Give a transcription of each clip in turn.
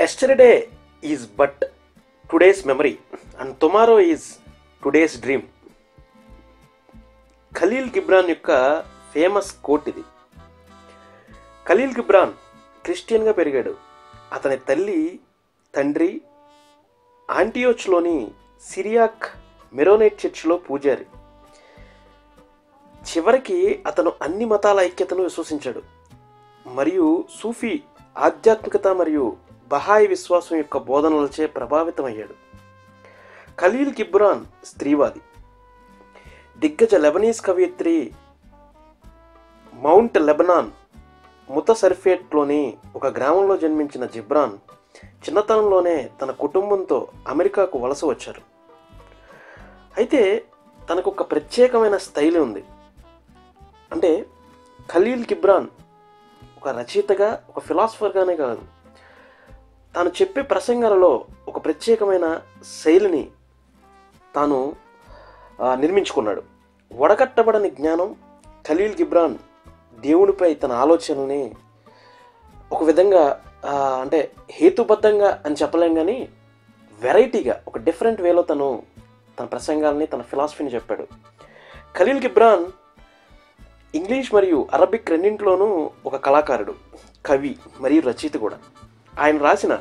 Yesterday is but today's memory and tomorrow is today's dream. Khalil Gibran యొక్క famous coat ఇది. ఖలీల్ గిబ్రాన్ క్రిస్టియన్గా పెరిగాడు. అతని తండ్రి ఆంటియోచ్లోని సిరియాక్ మెరోనైట్ చర్చిలో పూజారి. చివరికి అతను అన్ని మతాల ఐక్యతను విశ్వసించాడు మరియు సూఫీ ఆధ్యాత్మికత మరియు బహాయి విశ్వాసం యొక్క బోధనలచే ప్రభావితమయ్యాడు. ఖలీల్ గిబ్రాన్ స్త్రీవాది. దిగ్గజ లెబనీస్ కవయిత్రి మౌంట్ లెబనాన్ ముతసర్ఫేట్లోని ఒక గ్రామంలో జన్మించిన జిబ్రాన్ చిన్నతనంలోనే తన కుటుంబంతో అమెరికాకు వలస వచ్చారు. అయితే తనకు ఒక ప్రత్యేకమైన స్టైల్ ఉంది. అంటే ఖలీల్ గిబ్రాన్ ఒక రచయితగా, ఒక ఫిలాసఫర్గానే కాదు, తాను చెప్పే ప్రసంగాలలో ఒక ప్రత్యేకమైన శైలిని తాను నిర్మించుకున్నాడు. వడకట్టబడని జ్ఞానం. ఖలీల్ గిబ్రాన్ దేవునిపై తన ఆలోచనల్ని ఒక విధంగా అంటే హేతుబద్ధంగా అని చెప్పలేం, కానీ వెరైటీగా ఒక డిఫరెంట్ వేలో తన ప్రసంగాల్ని, తన ఫిలాసఫీని చెప్పాడు. ఖలీల్ గిబ్రాన్ ఇంగ్లీష్ మరియు అరబిక్ రెండింటిలోనూ ఒక కళాకారుడు, కవి మరియు రచయిత కూడా. ఆయన రాసిన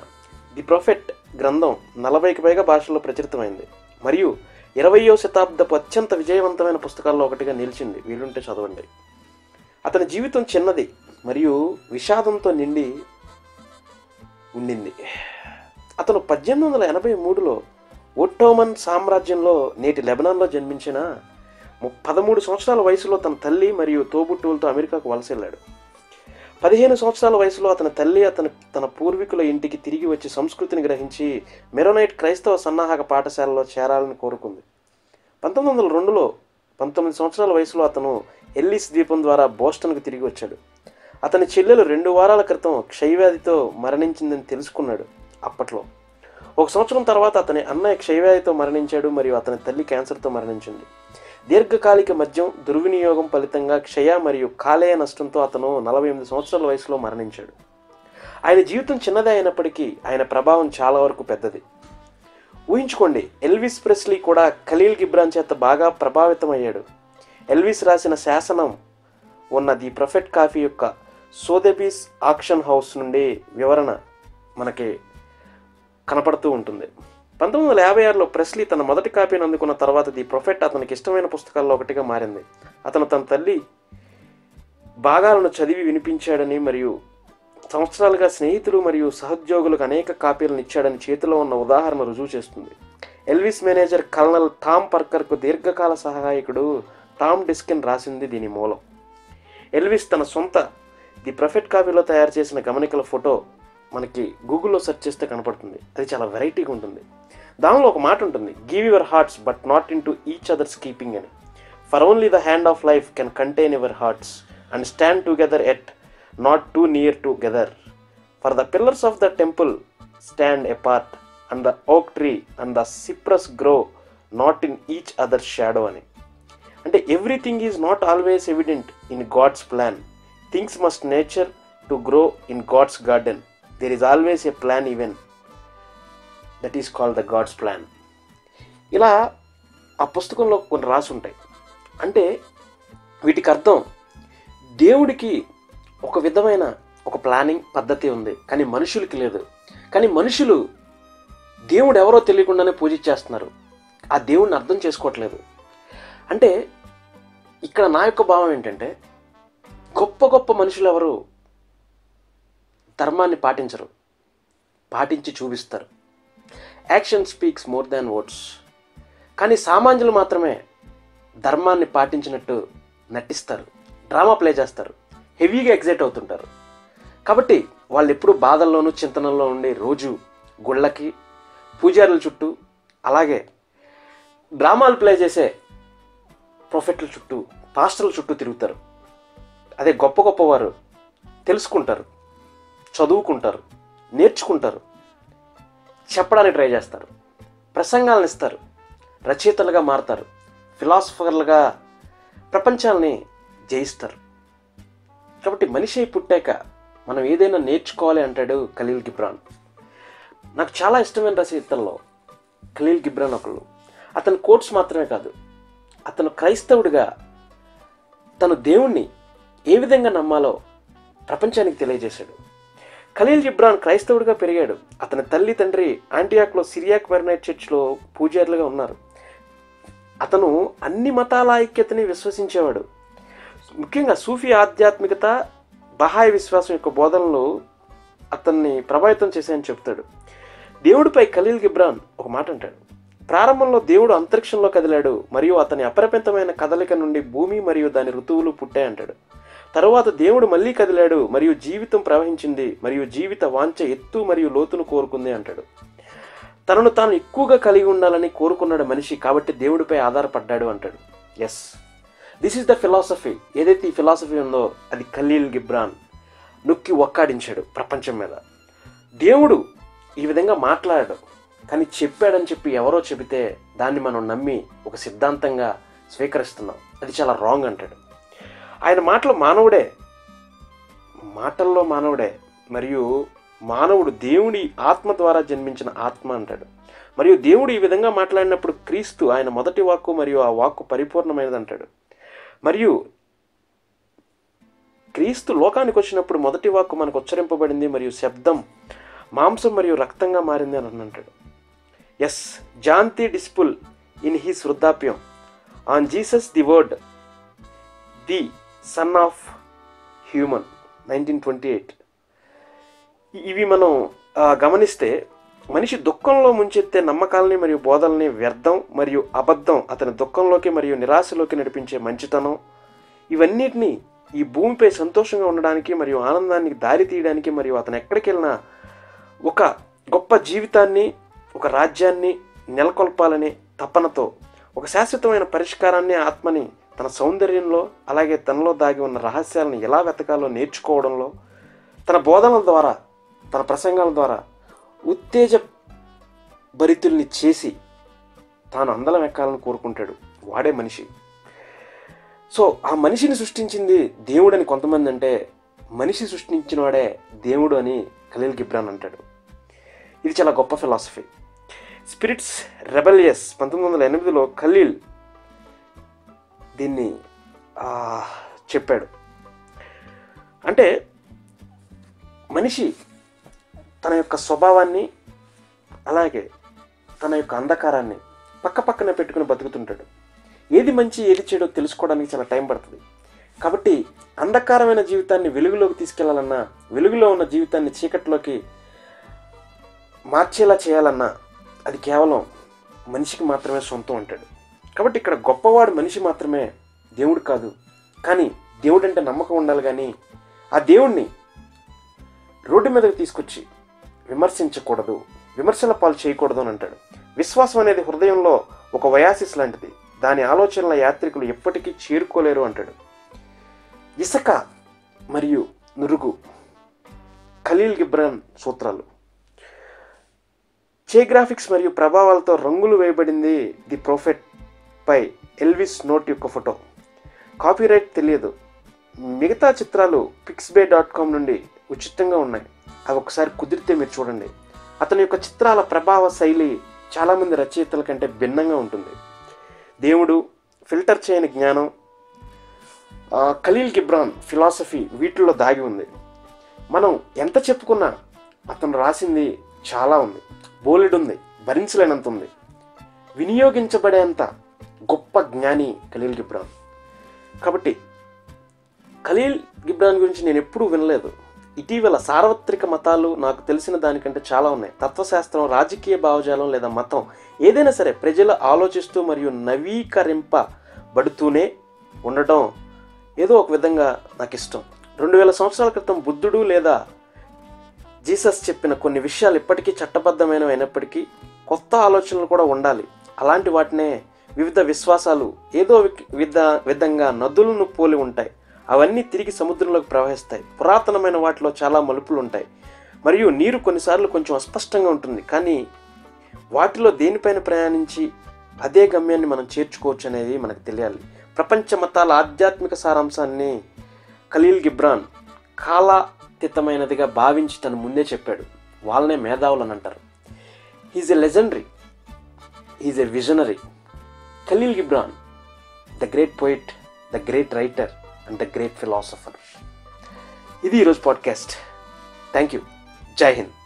ది ప్రొఫెట్ గ్రంథం 40కి పైగా భాషల్లో ప్రచురితమైంది మరియు 20వ శతాబ్దపు అత్యంత విజయవంతమైన పుస్తకాల్లో ఒకటిగా నిలిచింది. వీలుంటే చదవండి. అతని జీవితం చిన్నది మరియు విషాదంతో నిండి ఉండింది. అతను 1883లో ఒట్టోమన్ సామ్రాజ్యంలో నేటి లెబనాన్లో జన్మించిన 13 సంవత్సరాల వయసులో తన తల్లి మరియు తోబుట్టువులతో అమెరికాకు వలస వెళ్ళాడు. 15 సంవత్సరాల వయసులో అతని తల్లి తన పూర్వీకుల ఇంటికి తిరిగి వచ్చి సంస్కృతిని గ్రహించి మెరోనైట్ క్రైస్తవ సన్నాహక పాఠశాలలో చేరాలని కోరుకుంది. 1902లో 19 సంవత్సరాల వయసులో అతను ఎల్లిస్ ద్వీపం ద్వారా బోస్టన్కు తిరిగి వచ్చాడు. అతని చెల్లెలు 2 వారాల క్రితం క్షయవ్యాధితో మరణించిందని తెలుసుకున్నాడు. అప్పట్లో 1 సంవత్సరం తర్వాత అతని అన్నయ్య క్షయవ్యాధితో మరణించాడు మరియు అతని తల్లి క్యాన్సర్తో మరణించింది. దీర్ఘకాలిక మద్యం దుర్వినియోగం ఫలితంగా క్షయ మరియు కాలేయ నష్టంతో అతను 48 సంవత్సరాల వయసులో మరణించాడు. ఆయన జీవితం చిన్నదే అయినప్పటికీ ఆయన ప్రభావం చాలా వరకు పెద్దది. ఊహించుకోండి, ఎల్విస్ ప్రెస్లీ కూడా ఖలీల్ గిబ్రాన్ చేత బాగా ప్రభావితమయ్యాడు. ఎల్విస్ రాసిన శాసనం ఉన్న ది ప్రొఫెట్ కాఫీ యొక్క సోదెబీస్ ఆక్షన్ హౌస్ నుండి వివరణ మనకి కనపడుతూ ఉంటుంది. 1956లో ప్రెస్లీ తన మొదటి కాపీని అందుకున్న తర్వాత ది ప్రొఫెట్ అతనికి ఇష్టమైన పుస్తకాల్లో ఒకటిగా మారింది. అతను తన తల్లి భాగాలను చదివి వినిపించాడని మరియు సంవత్సరాలుగా స్నేహితులు మరియు సహోద్యోగులకు అనేక కాపీలను ఇచ్చాడని చేతిలో ఉన్న ఉదాహరణ రుజువు చేస్తుంది. ఎల్విస్ మేనేజర్ కల్నల్ టామ్ పర్కర్కు దీర్ఘకాల సహాయకుడు టామ్ డిస్కిన్ రాసింది దీని మూలం. ఎల్విస్ తన సొంత ది ప్రొఫెట్ కాపీలో తయారు చేసిన గమనికల ఫోటో మనకి గూగుల్లో సెర్చ్ చేస్తే కనపడుతుంది. అది చాలా వెరైటీగా ఉంటుంది. దానిలో ఒక మాట ఉంటుంది, give your hearts but not into each others keeping అని. For only the hand of life can contain your hearts and stand together at not too near together. For the pillars of the temple stand apart and the oak tree and the cypress grow not in each other shadow అని. అంటే everything is not always evident in God's plan. Things must nature to grow in God's garden. There is always a plan even that is called the God's plan. ఇలా ఆ పుస్తకంలో కొన్ని రాసి ఉంటాయి. అంటే వీటికి అర్థం, దేవుడికి ఒక విధమైన ఒక ప్లానింగ్ పద్ధతి ఉంది, కానీ మనుషులకి లేదు. కానీ మనుషులు దేవుడు ఎవరో తెలియకుండానే పూజించేస్తున్నారు. ఆ దేవుడిని అర్థం చేసుకోవట్లేదు. అంటే ఇక్కడ నా యొక్క భావం ఏంటంటే, గొప్ప గొప్ప మనుషులు ఎవరు ధర్మాన్ని పాటించరు, పాటించి చూపిస్తారు. Action speaks more than words. కానీ సామాన్యులు మాత్రమే ధర్మాన్ని పాటించినట్టు నటిస్తారు, డ్రామా ప్లే చేస్తారు, హెవీగా ఎగ్జైట్ అవుతుంటారు. కాబట్టి వాళ్ళు ఎప్పుడూ బాధల్లోనూ చింతనల్లో ఉండి రోజు గుళ్ళకి, పూజారుల చుట్టూ, అలాగే డ్రామాలు ప్లే చేసే ప్రొఫెట్ల చుట్టూ, పాస్టర్ల చుట్టూ తిరుగుతారు. అదే గొప్ప గొప్పవారు తెలుసుకుంటారు, చదువుకుంటారు, నేర్చుకుంటారు, చెప్పడానికి ట్రై చేస్తారు, ప్రసంగాలను ఇస్తారు, రచయితలుగా మారుతారు, ఫిలాసఫర్లుగా ప్రపంచాలని జయిస్తారు. కాబట్టి మనిషి పుట్టాక మనం ఏదైనా నేర్చుకోవాలి అంటాడు ఖలీల్ గిబ్రాన్. నాకు చాలా ఇష్టమైన రచయితల్లో ఖలీల్ గిబ్రాన్ ఒకళ్ళు. అతని కోట్స్ మాత్రమే కాదు, అతను క్రైస్తవుడిగా తను దేవుణ్ణి ఏ విధంగా నమ్మాలో ప్రపంచానికి తెలియజేశాడు. ఖలీల్ గిబ్రాన్ క్రైస్తవుడిగా పెరిగాడు. అతని తల్లి తండ్రి ఆంటియాక్లో సిరియాక్ మెర్నైట్ చర్చ్లో పూజారులుగా ఉన్నారు. అతను అన్ని మతాల ఐక్యతని విశ్వసించేవాడు. ముఖ్యంగా సూఫీ ఆధ్యాత్మికత, బహాయి విశ్వాసం యొక్క బోధనలు అతన్ని ప్రభావితం చేశాయని చెప్తాడు. దేవుడిపై ఖలీల్ గిబ్రాన్ ఒక మాట అంటాడు. ప్రారంభంలో దేవుడు అంతరిక్షంలో కదిలాడు మరియు అతని అపరిమితమైన కదలిక నుండి భూమి మరియు దాని ఋతువులు పుట్టాయంటాడు. తరువాత దేవుడు మళ్ళీ కదిలాడు మరియు జీవితం ప్రవహించింది మరియు జీవిత వాంఛ ఎత్తు మరియు లోతును కోరుకుంది అంటాడు. తనను తాను ఎక్కువగా కలిగి ఉండాలని కోరుకున్నాడు మనిషి, కాబట్టి దేవుడిపై ఆధారపడ్డాడు అంటాడు. Yes, this is the philosophy. ఏదైతే ఈ ఫిలాసఫీ ఉందో అది ఖలీల్ గిబ్రాన్ నొక్కి ఒక్కాడించాడు ప్రపంచం మీద. దేవుడు ఈ విధంగా మాట్లాడాడు, కానీ చెప్పాడని చెప్పి ఎవరో చెబితే దాన్ని మనం నమ్మి ఒక సిద్ధాంతంగా స్వీకరిస్తున్నాం. అది చాలా రాంగ్ అంటాడు. ఆయన మాటల్లో మానవుడే మరియు మానవుడు దేవుడి ఆత్మ ద్వారా జన్మించిన ఆత్మ అంటాడు. మరియు దేవుడు ఈ విధంగా మాట్లాడినప్పుడు క్రీస్తు ఆయన మొదటి వాక్కు మరియు ఆ వాక్కు పరిపూర్ణమైనది అంటాడు. మరియు క్రీస్తు లోకానికి వచ్చినప్పుడు మొదటి వాక్కు మనకు ఉచ్చరింపబడింది మరియు శబ్దం మాంసం మరియు రక్తంగా మారింది అని అంటాడు. Yes, John the disciple in his వృద్ధాప్యం on Jesus the word the son of human 1928. ఇవి మనం గమనిస్తే మనిషి దుఃఖంలో ముంచెత్తే నమ్మకాలని మరియు బోధల్ని వ్యర్థం మరియు అబద్ధం అతని దుఃఖంలోకి మరియు నిరాశలోకి నడిపించే మంచితనం, ఇవన్నిటినీ ఈ భూమిపై సంతోషంగా ఉండడానికి మరియు ఆనందానికి దారి తీయడానికి మరియు అతను ఎక్కడికి వెళ్ళినా ఒక గొప్ప జీవితాన్ని, ఒక రాజ్యాన్ని నెలకొల్పాలనే తపనతో ఒక శాశ్వతమైన పరిష్కారాన్ని, ఆత్మని తన సౌందర్యంలో అలాగే తనలో దాగి ఉన్న రహస్యాలను ఎలా వెతకాలో నేర్చుకోవడంలో తన బోధనల ద్వారా, తన ప్రసంగాల ద్వారా ఉత్తేజ భరితుల్ని చేసి తాను అందలం ఎక్కాలని కోరుకుంటాడు. వాడే మనిషి. సో ఆ మనిషిని సృష్టించింది దేవుడు అని కొంతమంది అంటే, మనిషి సృష్టించిన వాడే దేవుడు అని ఖలీల్ గిబ్రాన్ అంటాడు. ఇది చాలా గొప్ప ఫిలాసఫీ. స్పిరిట్స్ రెబెలియస్ 1908లో ఖలీల్ దీన్ని చెప్పాడు. అంటే మనిషి తన యొక్క స్వభావాన్ని అలాగే తన యొక్క అంధకారాన్ని పక్కనే పెట్టుకుని బతుకుతుంటాడు. ఏది మంచి ఏది చెడో తెలుసుకోవడానికి చాలా టైం పడుతుంది. కాబట్టి అంధకారమైన జీవితాన్ని వెలుగులోకి తీసుకెళ్లాలన్నా, వెలుగులో ఉన్న జీవితాన్ని చీకట్లోకి మార్చేలా చేయాలన్నా అది కేవలం మనిషికి మాత్రమే సొంతం అంటాడు. కాబట్టి ఇక్కడ గొప్పవాడు మనిషి మాత్రమే, దేవుడు కాదు. కానీ దేవుడు అంటే నమ్మకం ఉండాలి, కానీ ఆ దేవుణ్ణి రోడ్డు మీదకి తీసుకొచ్చి విమర్శించకూడదు, విమర్శల పాలు చేయకూడదు అని అంటాడు. విశ్వాసం అనేది హృదయంలో ఒక వయాసిస్ లాంటిది, దాని ఆలోచనల యాత్రికులు ఎప్పటికీ చేరుకోలేరు అంటాడు. ఇసుక మరియు నురుగు ఖలీల్ గిబ్రాన్ సూత్రాలు. గ్రాఫిక్స్ మరియు ప్రభావాలతో రంగులు వేయబడింది ది ప్రొఫెట్ పై ఎల్విస్ నోట్ యొక్క ఫోటో. కాపీరైట్ తెలియదు. మిగతా చిత్రాలు pixabay.com నుండి ఉచితంగా ఉన్నాయి. అవి ఒకసారి కుదిరితే మీరు చూడండి. అతని యొక్క చిత్రాల ప్రభావ శైలి చాలామంది రచయితల కంటే భిన్నంగా ఉంటుంది. దేవుడు, ఫిల్టర్ చేయని జ్ఞానం, ఖలీల్ గిబ్రాన్ ఫిలాసఫీ వీటిల్లో దాగి ఉంది. మనం ఎంత చెప్పుకున్నా అతను రాసింది చాలా ఉంది, బోలెడుంది, భరించలేనంత ఉంది. వినియోగించబడేంత గొప్ప జ్ఞాని ఖలీల్ గిబ్రాన్. కాబట్టి ఖలీల్ గిబ్రాన్ గురించి నేను ఎప్పుడూ వినలేదు. ఇటీవల సార్వత్రిక మతాలు నాకు తెలిసిన దానికంటే చాలా ఉన్నాయి. తత్వశాస్త్రం, రాజకీయ భావజాలం లేదా మతం ఏదైనా సరే ప్రజలు ఆలోచిస్తూ మరియు నవీకరింపబడుతూనే ఉండటం ఏదో ఒక విధంగా నాకు ఇష్టం. 2000 సంవత్సరాల క్రితం బుద్ధుడు లేదా జీసస్ చెప్పిన కొన్ని విషయాలు ఇప్పటికీ చట్టబద్ధమైనవి అయినప్పటికీ కొత్త ఆలోచనలు కూడా ఉండాలి. అలాంటి వాటినే వివిధ విశ్వాసాలు ఏదో విధంగా నదులను పోలి ఉంటాయి. అవన్నీ తిరిగి సముద్రంలోకి ప్రవహిస్తాయి. పురాతనమైన వాటిలో చాలా మలుపులు ఉంటాయి మరియు నీరు కొన్నిసార్లు కొంచెం అస్పష్టంగా ఉంటుంది. కానీ వాటిలో దేనిపైన ప్రయాణించి అదే గమ్యాన్ని మనం చేర్చుకోవచ్చు అనేది మనకు తెలియాలి. ప్రపంచ మతాల ఆధ్యాత్మిక సారాంశాన్ని ఖలీల్ గిబ్రాన్ కాలాతీతమైనదిగా భావించి తను ముందే చెప్పాడు. వాళ్ళనే మేధావులు అని అంటారు. He's a legendary, he's a visionary. Khalil Gibran, the great poet, the great writer and the great philosopher. ఇది ఈరోజు పాడ్కాస్ట్. Thank you. జై హింద్.